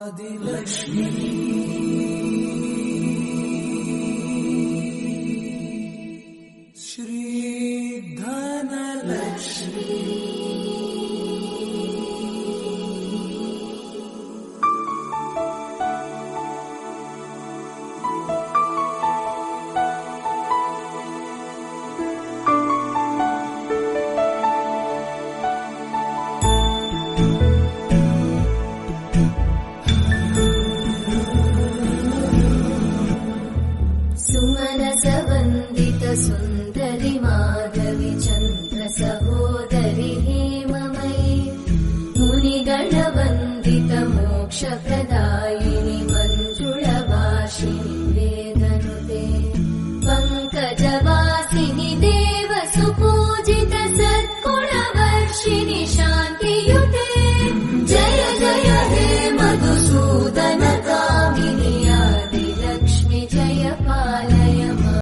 आदिलक्ष्मी श्री धनलक्ष्मी सुमनसवन्दित सुन्दरि माधवि चन्द्र सहोदरि हेममयि मुनिगणवन्दित मोक्षप्रदायिनि मञ्जुळभाषिणि वेदनुते पङ्कजवासिनि देव सुपूजित सद्गुणवर्षिणि शान्तियुते जय जय हे मधुसूदन कामिनि आदिलक्ष्मि जय पा